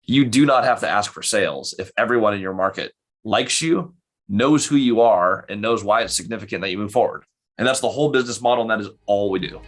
You do not have to ask for sales if everyone in your market likes you, knows who you are, and knows why it's significant that you move forward. And that's the whole business model, and that is all we do.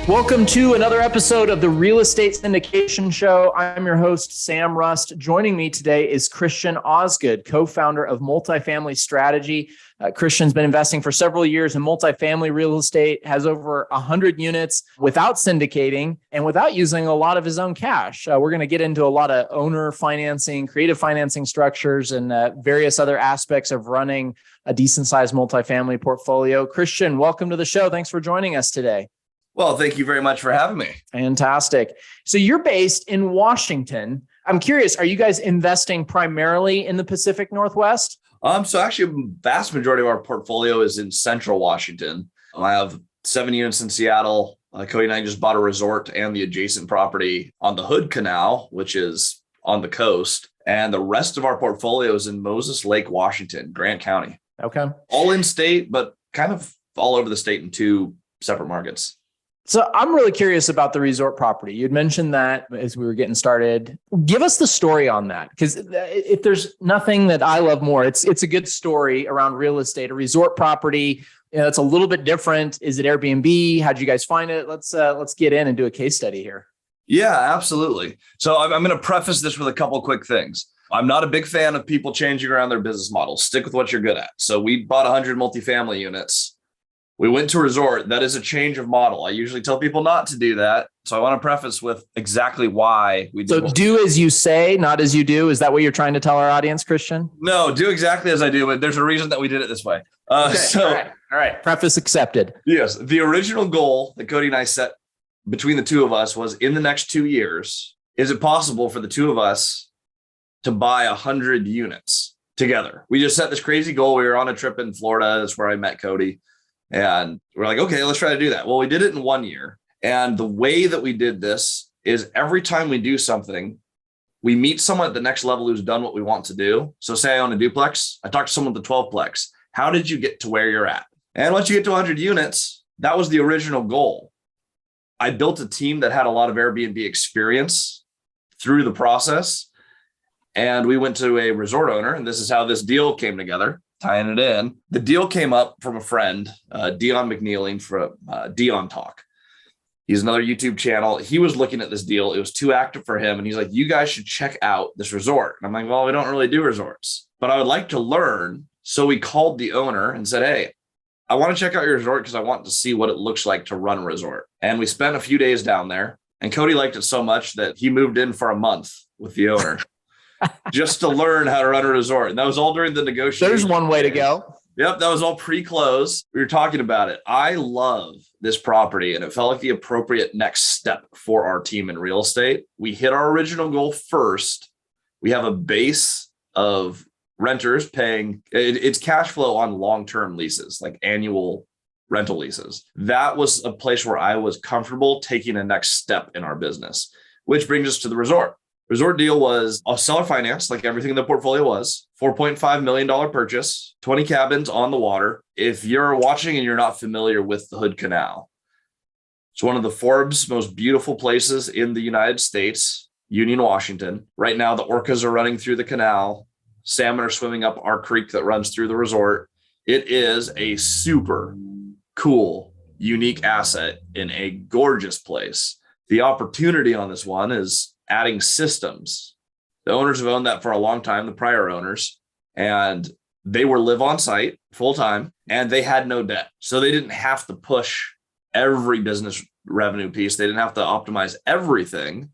Welcome to another episode of the Real Estate Syndication Show. I'm your host, Sam Rust. Joining me today is Christian Osgood, co-founder of Multifamily Strategy. Christian's been investing for several years in multifamily real estate, has over 100 units without syndicating and without using a lot of his own cash. We're going to get into a lot of owner financing, creative financing structures, and various other aspects of running a decent-sized multifamily portfolio. Christian, welcome to the show. Thanks for joining us today. Well, thank you very much for having me. Fantastic. So you're based in Washington. I'm curious, are you guys investing primarily in the Pacific Northwest? So actually, a vast majority of our portfolio is in Central Washington. I have 7 units in Seattle. Cody and I just bought a resort and the adjacent property on the Hood Canal, which is on the coast. And the rest of our portfolio is in Moses Lake, Washington, Grant County. Okay. All in state, but kind of all over the state in 2 separate markets. So I'm really curious about the resort property. You'd mentioned that as we were getting started. Give us the story on that, because if there's nothing that I love more, it's a good story around real estate. A resort property, it's a little bit different. Is it Airbnb? How'd you guys find it? Let's get in and do a case study here. Yeah, absolutely. So I'm going to preface this with a couple of quick things. I'm not a big fan of people changing around their business models. Stick with what you're good at. So we bought 100 multifamily units. We went to a resort. That is a change of model. I usually tell people not to do that. So I want to preface with exactly why we do. So do as you say, not as you do. Is that what you're trying to tell our audience, Christian? No, do exactly as I do, but there's a reason that we did it this way. Okay. All right. Preface accepted. Yes. The original goal that Cody and I set between the two of us was, in the next 2 years, is it possible for the two of us to buy 100 units together? We just set this crazy goal. We were on a trip in Florida. That's where I met Cody. And we're like, okay, let's try to do that. Well, we did it in 1 year. And the way that we did this is every time we do something, we meet someone at the next level who's done what we want to do. So say I own a duplex, I talk to someone with the 12plex. How did you get to where you're at? And once you get to 100 units, that was the original goal. I built a team that had a lot of Airbnb experience through the process. And we went to a resort owner, and this is how this deal came together. Tying it in, the deal came up from a friend, Dion McNeeling from Dion Talk. He's another YouTube channel. He was looking at this deal. It was too active for him. And he's like, you guys should check out this resort. And I'm like, well, we don't really do resorts, but I would like to learn. So we called the owner and said, hey, I want to check out your resort because I want to see what it looks like to run a resort. And we spent a few days down there. And Cody liked it so much that he moved in for a month with the owner. Just to learn how to run a resort. And that was all during the negotiation. There's one way to go. Yep. That was all pre-close. We were talking about it. I love this property, and it felt like the appropriate next step for our team in real estate. We hit our original goal first. We have a base of renters paying, it's cash flow on long-term leases, like annual rental leases. That was a place where I was comfortable taking a next step in our business, which brings us to the resort. Resort deal was a seller finance, like everything in the portfolio was, $4.5 million purchase, 20 cabins on the water. If you're watching and you're not familiar with the Hood Canal, it's one of the Forbes most beautiful places in the United States, Union, Washington. Right now, the orcas are running through the canal. Salmon are swimming up our creek that runs through the resort. It is a super cool, unique asset in a gorgeous place. The opportunity on this one is adding systems. The owners have owned that for a long time, the prior owners, and they were live on site full time, and they had no debt. So they didn't have to push every business revenue piece. They didn't have to optimize everything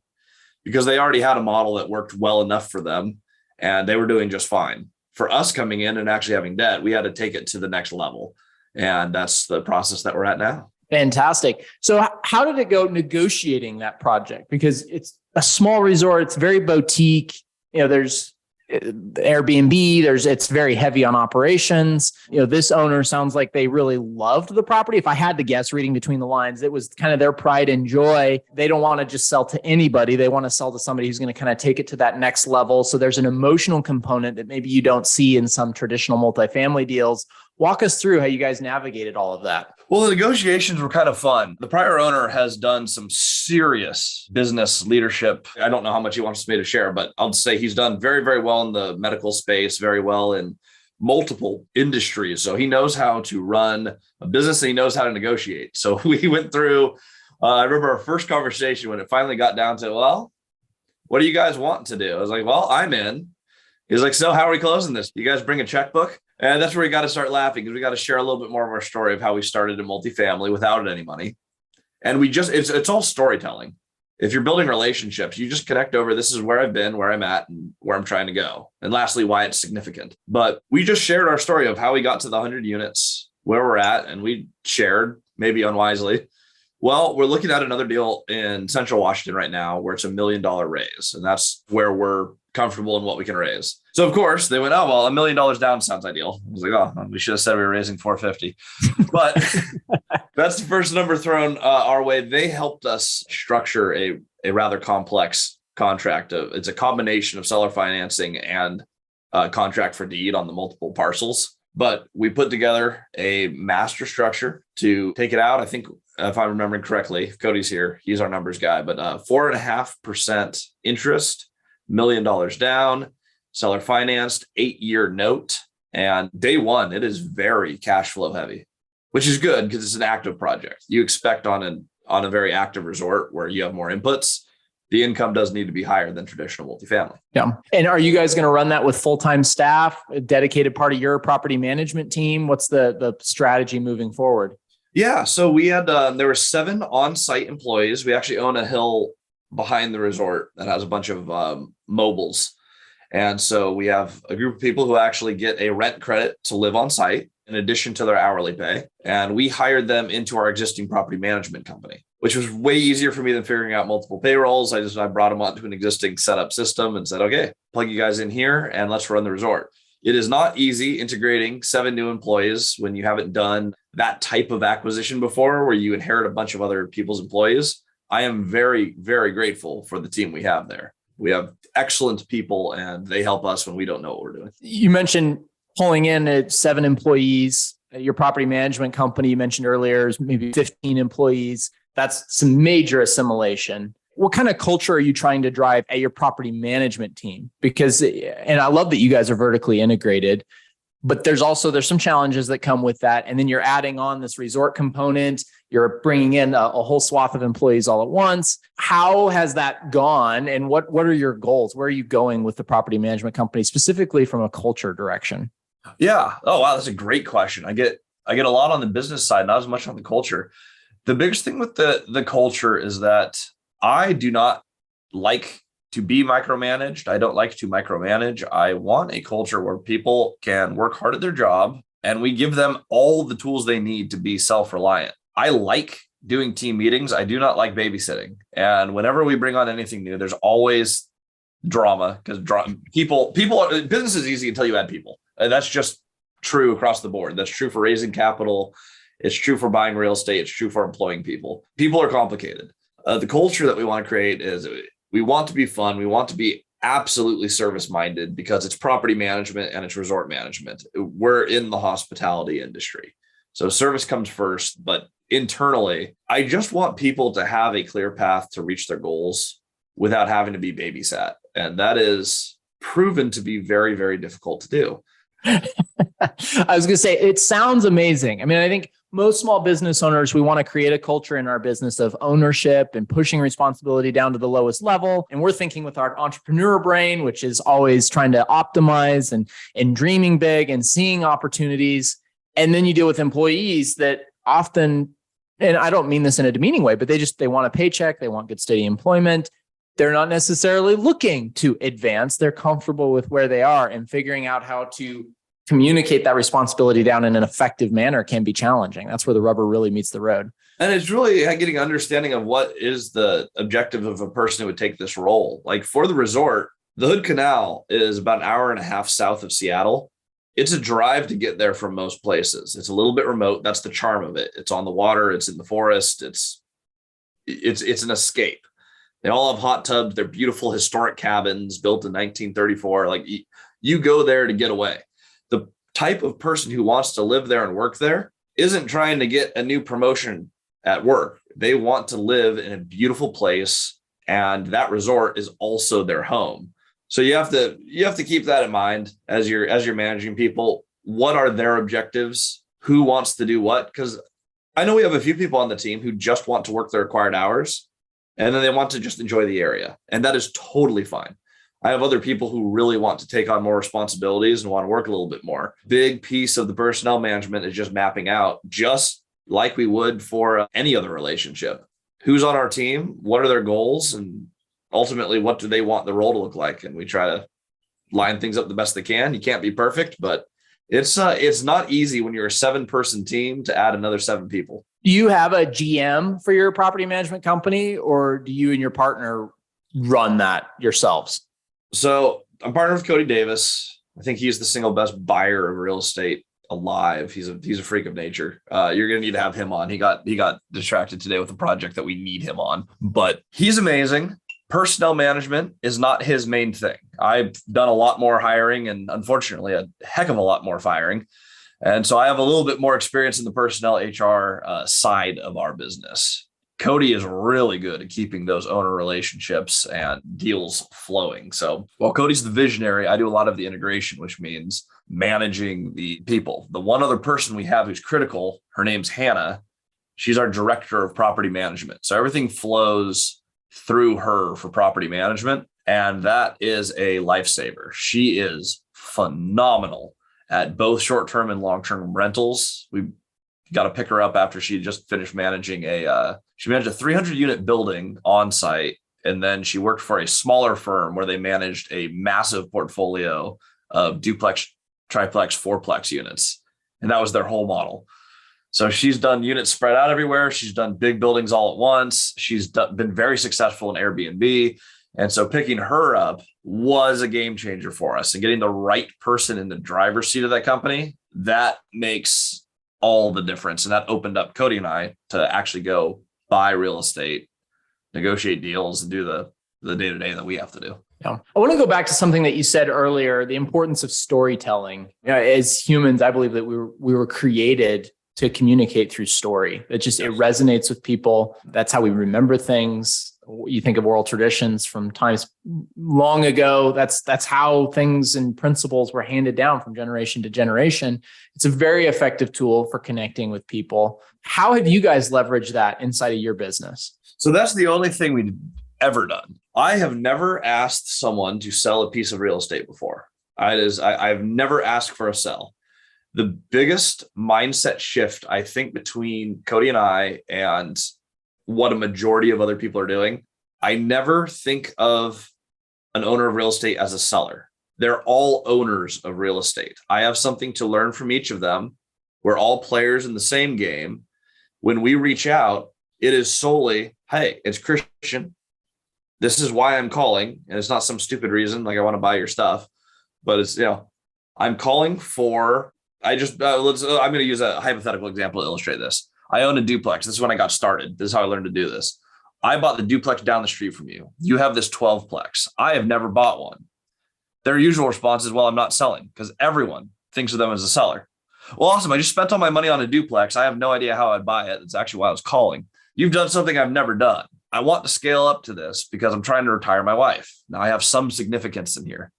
because they already had a model that worked well enough for them, and they were doing just fine. For us coming in and actually having debt, we had to take it to the next level. And that's the process that we're at now. Fantastic. So how did it go negotiating that project? Because it's a small resort. It's very boutique. There's Airbnb, it's very heavy on operations. This owner sounds like they really loved the property. If I had to guess, reading between the lines, it was kind of their pride and joy. They don't want to just sell to anybody. They want to sell to somebody who's going to kind of take it to that next level. So there's an emotional component that maybe you don't see in some traditional multifamily deals. Walk us through how you guys navigated all of that. Well, the negotiations were kind of fun. The prior owner has done some serious business leadership. I don't know how much he wants me to share, but I'll say he's done very, very well in the medical space, very well in multiple industries. So he knows how to run a business and he knows how to negotiate. So we went through, I remember our first conversation when it finally got down to, well, what do you guys want to do? I was like, well, I'm in. He's like, so how are we closing this? You guys bring a checkbook? And that's where we got to start laughing because we got to share a little bit more of our story of how we started in multifamily without any money. And we just, it's all storytelling. If you're building relationships, you just connect over, this is where I've been, where I'm at, and where I'm trying to go. And lastly, why it's significant. But we just shared our story of how we got to the 100 units, where we're at, and we shared, maybe unwisely, well, we're looking at another deal in Central Washington right now where it's $1 million raise. And that's where we're comfortable in what we can raise. So of course they went, oh, well, $1 million down sounds ideal. I was like, oh, we should have said we were raising 450. But that's the first number thrown our way. They helped us structure a rather complex contract. It's a combination of seller financing and contract for deed on the multiple parcels. But we put together a master structure to take it out. I think if I'm remembering correctly, Cody's here, he's our numbers guy, but 4.5% interest, $1 million down, seller financed, 8-year note. And day one, it is very cash flow heavy, which is good because it's an active project. You expect on a very active resort where you have more inputs, the income does need to be higher than traditional multifamily. Yeah. And are you guys going to run that with full-time staff, a dedicated part of your property management team? What's the strategy moving forward? Yeah. So we had, there were 7 on-site employees. We actually own a hill behind the resort that has a bunch of mobiles. And so we have a group of people who actually get a rent credit to live on site in addition to their hourly pay. And we hired them into our existing property management company, which was way easier for me than figuring out multiple payrolls. I brought them onto an existing setup system and said, okay, plug you guys in here and let's run the resort. It is not easy integrating 7 new employees when you haven't done that type of acquisition before, where you inherit a bunch of other people's employees. I am very, very grateful for the team we have there. We have excellent people and they help us when we don't know what we're doing. You mentioned pulling in at 7 employees. Your property management company you mentioned earlier is maybe 15 employees. That's some major assimilation. What kind of culture are you trying to drive at your property management team? Because, and I love that you guys are vertically integrated, but there's some challenges that come with that. And then you're adding on this resort component. You're bringing in a whole swath of employees all at once. How has that gone? And what are your goals? Where are you going with the property management company, specifically from a culture direction? Yeah. Oh, wow. That's a great question. I get a lot on the business side, not as much on the culture. The biggest thing with the culture is that I do not like to be micromanaged. I don't like to micromanage. I want a culture where people can work hard at their job and we give them all the tools they need to be self-reliant. I like doing team meetings. I do not like babysitting. And whenever we bring on anything new, there's always drama because business is easy until you add people. And that's just true across the board. That's true for raising capital. It's true for buying real estate. It's true for employing people. People are complicated. The culture that we want to create is we want to be fun. We want to be absolutely service-minded because it's property management and it's resort management. We're in the hospitality industry. So service comes first, but internally, I just want people to have a clear path to reach their goals without having to be babysat. And that is proven to be very, very difficult to do. I was going to say, it sounds amazing. I mean, I think most small business owners, we want to create a culture in our business of ownership and pushing responsibility down to the lowest level. And we're thinking with our entrepreneur brain, which is always trying to optimize and dreaming big and seeing opportunities. And then you deal with employees that often, and I don't mean this in a demeaning way, but they want a paycheck. They want good, steady employment. They're not necessarily looking to advance. They're comfortable with where they are, and figuring out how to communicate that responsibility down in an effective manner can be challenging. That's where the rubber really meets the road. And it's really getting understanding of what is the objective of a person who would take this role. Like for the resort, the Hood Canal is about an hour and a half south of Seattle. It's a drive to get there from most places. It's a little bit remote. That's the charm of it. It's on the water. It's in the forest. It's an escape. They all have hot tubs. They're beautiful historic cabins built in 1934. Like you go there to get away. The type of person who wants to live there and work there isn't trying to get a new promotion at work. They want to live in a beautiful place, and that resort is also their home. So you have to keep that in mind as you're managing people. What are their objectives? Who wants to do what? Because I know we have a few people on the team who just want to work their required hours, and then they want to just enjoy the area. And that is totally fine. I have other people who really want to take on more responsibilities and want to work a little bit more. Big piece of the personnel management is just mapping out, just like we would for any other relationship. Who's on our team? What are their goals? And ultimately, what do they want the role to look like? And we try to line things up the best they can. You can't be perfect, but it's not easy when you're a 7-person team to add another 7 people. Do you have a GM for your property management company, or do you and your partner run that yourselves? So I'm partnered with Cody Davis. I think he's the single best buyer of real estate alive. He's a freak of nature. You're going to need to have him on. He got distracted today with a project that we need him on, but he's amazing. Personnel management is not his main thing. I've done a lot more hiring and unfortunately a heck of a lot more firing. And so I have a little bit more experience in the personnel HR side of our business. Cody is really good at keeping those owner relationships and deals flowing. So while Cody's the visionary, I do a lot of the integration, which means managing the people. The one other person we have who's critical, her name's Hannah. She's our director of property management. So everything flows through her for property management. And that is a lifesaver. She is phenomenal at both short-term and long-term rentals. We got to pick her up after she just finished managing she managed a 300-unit building on site. And then she worked for a smaller firm where they managed a massive portfolio of duplex, triplex, fourplex units. And that was their whole model. So she's done units spread out everywhere. She's done big buildings all at once. She's been very successful in Airbnb. And so picking her up was a game changer for us, and getting the right person in the driver's seat of that company, that makes all the difference. And that opened up Cody and I to actually go buy real estate, negotiate deals, and do the day-to-day that we have to do. Yeah. I want to go back to something that you said earlier, the importance of storytelling. As humans, I believe that we were created to communicate through story. It resonates with people. That's how we remember things. You think of oral traditions from times long ago. That's how things and principles were handed down from generation to generation. It's a very effective tool for connecting with people. How have you guys leveraged that inside of your business? So that's the only thing we've ever done. I have never asked someone to sell a piece of real estate before. I've never asked for a sell. The biggest mindset shift, I think, between Cody and I and what a majority of other people are doing, I never think of an owner of real estate as a seller. They're all owners of real estate. I have something to learn from each of them. We're all players in the same game. When we reach out, it is solely, hey, it's Christian. This is why I'm calling. And it's not some stupid reason like I want to buy your stuff, but it's, I'm calling for, I'm going to use a hypothetical example to illustrate this. I own a duplex. This is when I got started. This is how I learned to do this. I bought the duplex down the street from you. You have this 12-plex. I have never bought one. Their usual response is, well, I'm not selling, because everyone thinks of them as a seller. Well, awesome. I just spent all my money on a duplex. I have no idea how I'd buy it. That's actually why I was calling. You've done something I've never done. I want to scale up to this because I'm trying to retire my wife. Now I have some significance in here.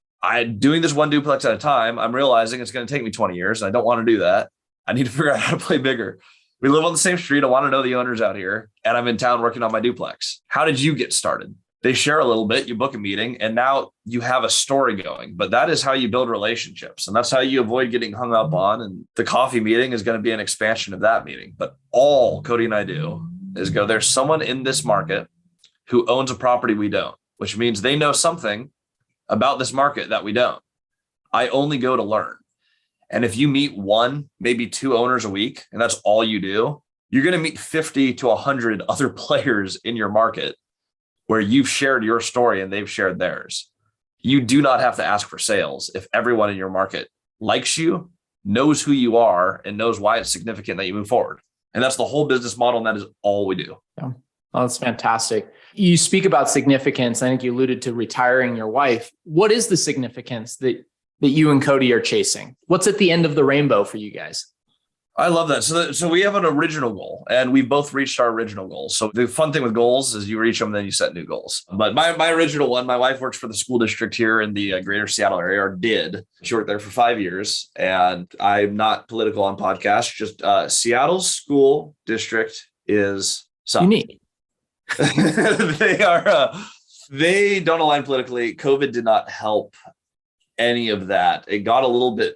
Doing this one duplex at a time, I'm realizing it's going to take me 20 years. And I don't want to do that. I need to figure out how to play bigger. We live on the same street. I want to know the owners out here, and I'm in town working on my duplex. How did you get started? They share a little bit, you book a meeting, and now you have a story going. But that is how you build relationships. And that's how you avoid getting hung up on. And the coffee meeting is going to be an expansion of that meeting. But all Cody and I do is go, there's someone in this market who owns a property we don't, which means they know something about this market that we don't. I only go to learn. And if you meet one, maybe 2 owners a week, and that's all you do, you're going to meet 50 to 100 other players in your market where you've shared your story and they've shared theirs. You do not have to ask for sales if everyone in your market likes you, knows who you are, and knows why it's significant that you move forward. And that's the whole business model, and that is all we do. Yeah. Oh, that's fantastic. You speak about significance. I think you alluded to retiring your wife. What is the significance that that you and Cody are chasing? What's at the end of the rainbow for you guys? I love that. So we have an original goal, and we both reached our original goals. So the fun thing with goals is you reach them, then you set new goals. But my original one, my wife works for the school district here in the greater Seattle area, or did. She worked there for 5 years, and I'm not political on podcasts. Just Seattle's school district is unique. They are. They don't align politically. COVID did not help any of that. It got a little bit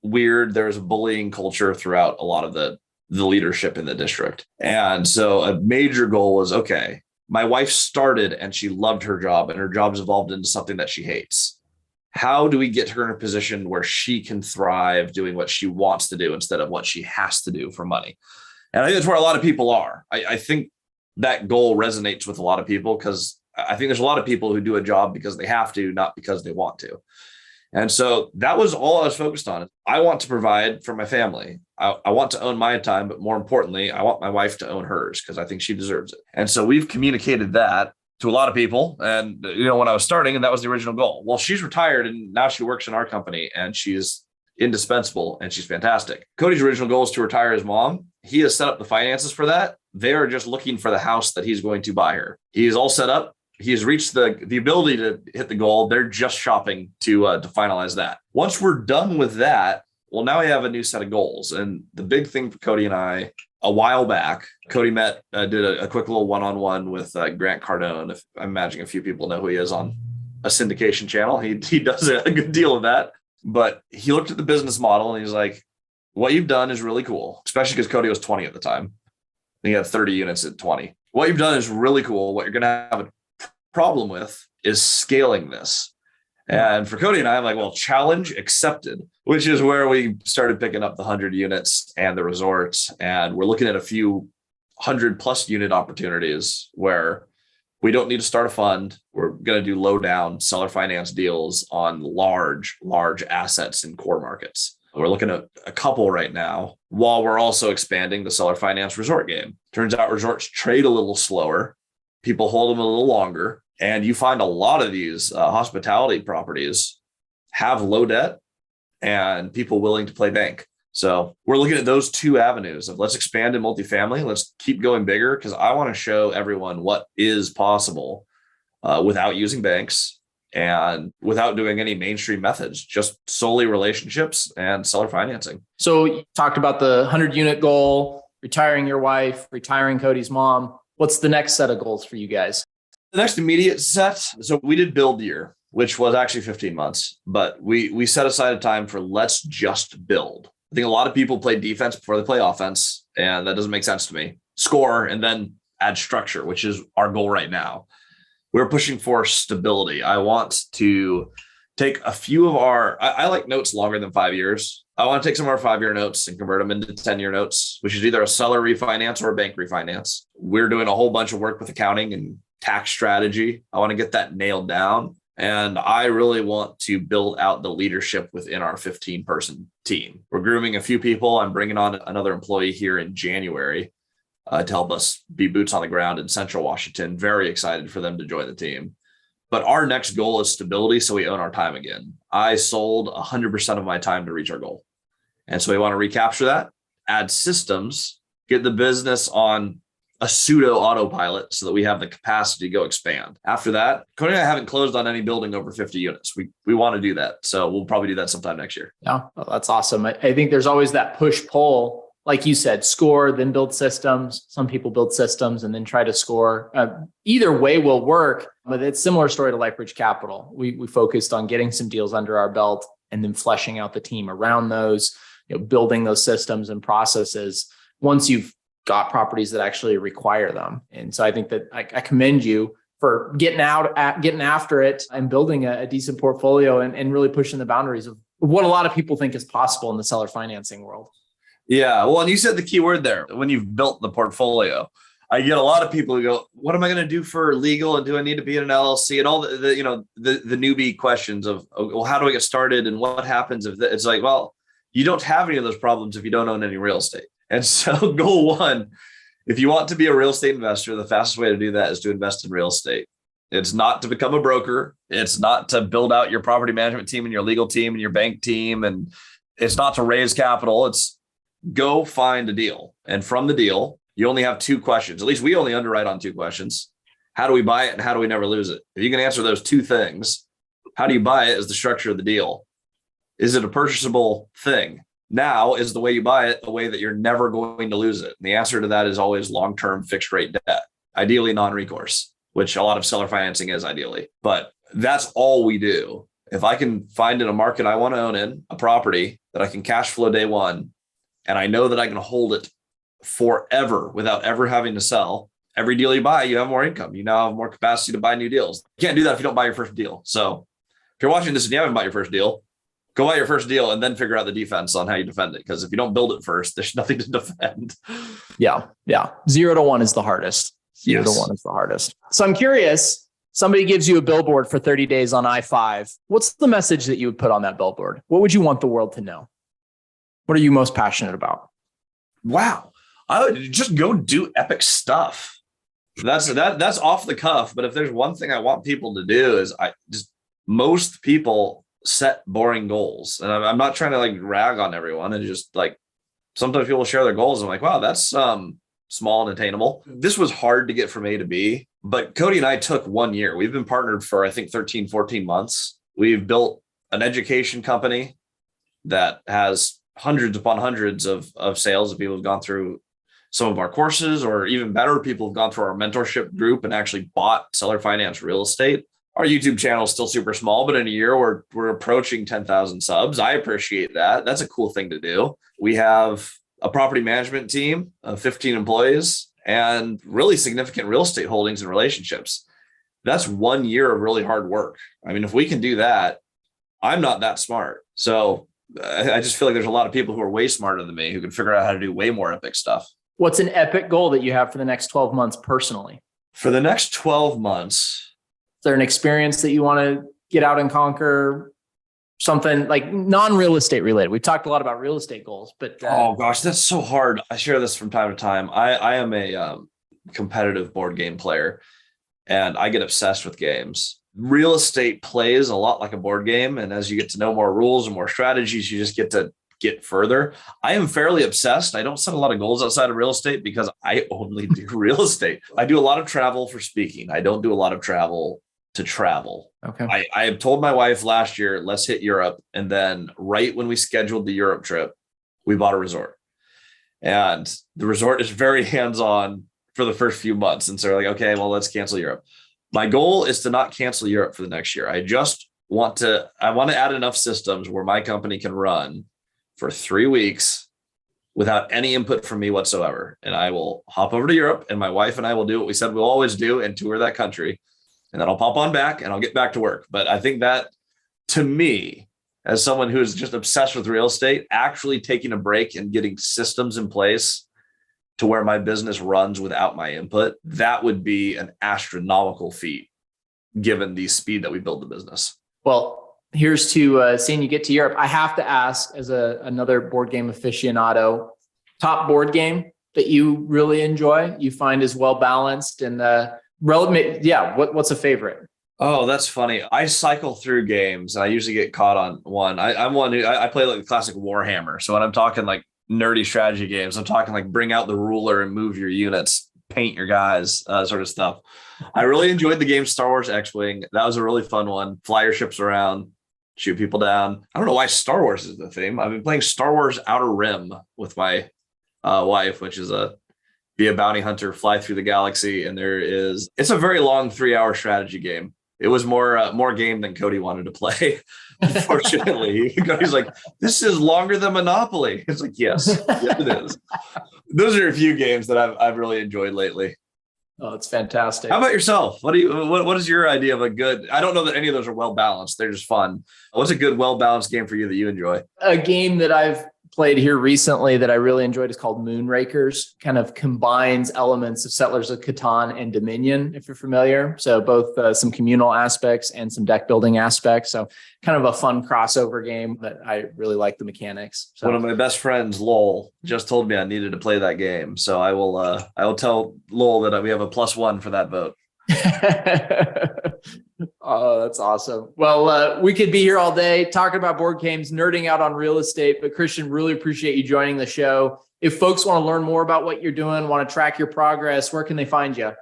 weird. There's a bullying culture throughout a lot of the leadership in the district. And so a major goal was, okay, my wife started and she loved her job, and her job's evolved into something that she hates. How do we get her in a position where she can thrive doing what she wants to do instead of what she has to do for money? And I think that's where a lot of people are. I think that goal resonates with a lot of people, because I think there's a lot of people who do a job because they have to, not because they want to. And so that was all I was focused on. I want to provide for my family. I want to own my time, but more importantly, I want my wife to own hers, because I think she deserves it. And so we've communicated that to a lot of people. And, when I was starting, and that was the original goal. Well, she's retired and now she works in our company, and she's indispensable and she's fantastic. Cody's original goal is to retire his mom. He has set up the finances for that. They are just looking for the house that he's going to buy her. He's all set up. He has reached the ability to hit the goal. They're just shopping to finalize that. Once we're done with that, well, now we have a new set of goals. And the big thing for Cody and I, a while back, Cody did a quick little one-on-one with Grant Cardone. I'm imagining a few people know who he is on a syndication channel. He does a good deal of that. But he looked at the business model and he's like, what you've done is really cool, especially because Cody was 20 at the time. He had 30 units at 20. What you've done is really cool. What you're going to have a problem with is scaling this. And for Cody and I, I'm like, well, challenge accepted, which is where we started picking up the 100 units and the resorts. And we're looking at a few 100+ unit opportunities where we don't need to start a fund. We're going to do low down seller finance deals on large assets in core markets. We're looking at a couple right now, while we're also expanding the seller finance resort game. Turns out resorts trade a little slower. People hold them a little longer. And you find a lot of these hospitality properties have low debt and people willing to play bank. So we're looking at those two avenues of let's expand in multifamily. Let's keep going bigger, because I want to show everyone what is possible without using banks and without doing any mainstream methods, just solely relationships and seller financing. So you talked about the 100-unit goal, retiring your wife, retiring Cody's mom. What's the next set of goals for you guys? The next immediate set, so we did build year, which was actually 15 months, but we set aside a time for let's just build. I think a lot of people play defense before they play offense, and that doesn't make sense to me. Score and then add structure, which is our goal right now. We're pushing for stability. I want to take a few of I like notes longer than 5 years. I want to take some of our 5-year notes and convert them into 10-year notes, which is either a seller refinance or a bank refinance. We're doing a whole bunch of work with accounting and tax strategy. I want to get that nailed down. And I really want to build out the leadership within our 15-person team. We're grooming a few people. I'm bringing on another employee here in January to help us be boots on the ground in Central Washington. Very excited for them to join the team. But our next goal is stability, so we own our time again. I sold 100% of my time to reach our goal. And so we want to recapture that, add systems, get the business on a pseudo autopilot so that we have the capacity to go expand. After that, Cody and I haven't closed on any building over 50 units. We want to do that. So we'll probably do that sometime next year. Yeah, well, that's awesome. I think there's always that push-pull. Like you said, score, then build systems. Some people build systems and then try to score. Either way will work, but it's a similar story to LifeBridge Capital. We focused on getting some deals under our belt and then fleshing out the team around those, building those systems and processes once you've got properties that actually require them. And so I think that I commend you for getting after it and building a decent portfolio and really pushing the boundaries of what a lot of people think is possible in the seller financing world. Yeah. Well, and you said the key word there, when you've built the portfolio. I get a lot of people who go, what am I going to do for legal? And do I need to be in an LLC? And all the newbie questions of, well, how do I get started? And what happens if it's like, well, you don't have any of those problems if you don't own any real estate. And so goal one, if you want to be a real estate investor, the fastest way to do that is to invest in real estate. It's not to become a broker. It's not to build out your property management team and your legal team and your bank team. And it's not to raise capital. It's go find a deal. And from the deal, you only have two questions. At least we only underwrite on two questions. How do we buy it and how do we never lose it? If you can answer those two things, how do you buy it is the structure of the deal. Is it a purchasable thing? Now is the way you buy it, the way that you're never going to lose it. And the answer to that is always long-term fixed rate debt, ideally non-recourse, which a lot of seller financing is ideally. But that's all we do. If I can find in a market I want to own in a property that I can cash flow day one, and I know that I can hold it forever without ever having to sell, every deal you buy, you have more income. You now have more capacity to buy new deals. You can't do that if you don't buy your first deal. So if you're watching this and you haven't bought your first deal, go buy your first deal and then figure out the defense on how you defend it. Because if you don't build it first, there's nothing to defend. Yeah. 0 to 1 is the hardest. Zero to one is the hardest. So I'm curious, somebody gives you a billboard for 30 days on I-5. What's the message that you would put on that billboard? What would you want the world to know? What are you most passionate about? Wow. I would just go do epic stuff. That's off the cuff. But if there's one thing I want people to do is most people set boring goals. And I'm not trying to like rag on everyone. And just like, sometimes people share their goals. I'm like, wow, that's small and attainable. This was hard to get from A to B, but Cody and I took 1 year. We've been partnered for, I think, 13, 14 months. We've built an education company that has hundreds upon hundreds of sales of people who've gone through some of our courses, or even better, people have gone through our mentorship group and actually bought seller finance real estate. Our YouTube channel is still super small, but in a year we're approaching 10,000 subs. I appreciate that. That's a cool thing to do. We have a property management team of 15 employees and really significant real estate holdings and relationships. That's 1 year of really hard work. I mean, if we can do that, I'm not that smart. So I just feel like there's a lot of people who are way smarter than me who can figure out how to do way more epic stuff. What's an epic goal that you have for the next 12 months personally? For the next 12 months, is there an experience that you want to get out and conquer? Something like non-real estate related. We've talked a lot about real estate goals, but oh gosh, that's so hard. I share this from time to time. I am a competitive board game player, and I get obsessed with games. Real estate plays a lot like a board game, and as you get to know more rules and more strategies, you just get further. I am fairly obsessed. I don't set a lot of goals outside of real estate because I only do real estate. I do a lot of travel for speaking. I don't do a lot of travel to travel. Okay. I have told my wife last year, let's hit Europe. And then right when we scheduled the Europe trip, we bought a resort. And the resort is very hands-on for the first few months. And so we're like, okay, well, let's cancel Europe. My goal is to not cancel Europe for the next year. I want to add enough systems where my company can run for 3 weeks without any input from me whatsoever. And I will hop over to Europe, and my wife and I will do what we said we'll always do and tour that country. And then I'll pop on back and I'll get back to work. But I think that, to me, as someone who is just obsessed with real estate, actually taking a break and getting systems in place to where my business runs without my input, that would be an astronomical feat given the speed that we build the business. Well, here's to seeing you get to Europe. I have to ask, as another board game aficionado, top board game that you really enjoy, you find is well balanced and relevant. Yeah. What's a favorite? Oh, that's funny. I cycle through games and I usually get caught on one. I'm one who I play like the classic Warhammer. So when I'm talking like nerdy strategy games, I'm talking like bring out the ruler and move your units, paint your guys, sort of stuff. I really enjoyed the game Star Wars X-Wing. That was a really fun one. Fly your ships around, shoot people down. I don't know why Star Wars is the theme. I've been playing Star Wars Outer Rim with my wife, which is be a bounty hunter, fly through the galaxy. And it's a very long 3-hour strategy game. It was more game than Cody wanted to play. Unfortunately, Cody's like, this is longer than Monopoly. It's like, yes, it is. Those are a few games that I've really enjoyed lately. Oh, it's fantastic. How about yourself? What is your idea of a good, I don't know that any of those are well balanced. They're just fun. What's a good, well balanced game for you that you enjoy? A game that I've played here recently that I really enjoyed is called Moonrakers. Kind of combines elements of Settlers of Catan and Dominion, if you're familiar. So both some communal aspects and some deck building aspects. So kind of a fun crossover game that I really like the mechanics. So one of my best friends, Lowell, just told me I needed to play that game. So I will tell Lowell that we have a +1 for that vote. Oh, that's awesome. Well, we could be here all day talking about board games, nerding out on real estate, but Christian, really appreciate you joining the show. If folks want to learn more about what you're doing, want to track your progress, where can they find you?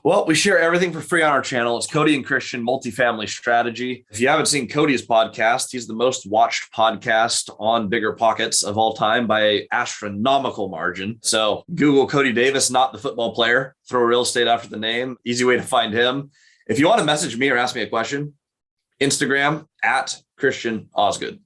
Well, we share everything for free on our channel. It's Cody and Christian Multifamily Strategy. If you haven't seen Cody's podcast, he's the most watched podcast on Bigger Pockets of all time by an astronomical margin. So Google Cody Davis, not the football player, throw real estate after the name. Easy way to find him. If you want to message me or ask me a question, Instagram at Christian Osgood.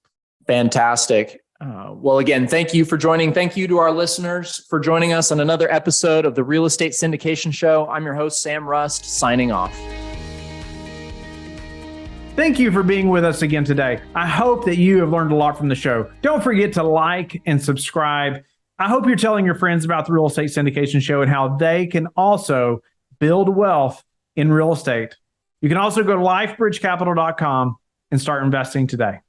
Fantastic. Well, again, thank you for joining. Thank you to our listeners for joining us on another episode of the Real Estate Syndication Show. I'm your host, Sam Rust, signing off. Thank you for being with us again today. I hope that you have learned a lot from the show. Don't forget to like and subscribe. I hope you're telling your friends about the Real Estate Syndication Show and how they can also build wealth in real estate. You can also go to lifebridgecapital.com and start investing today.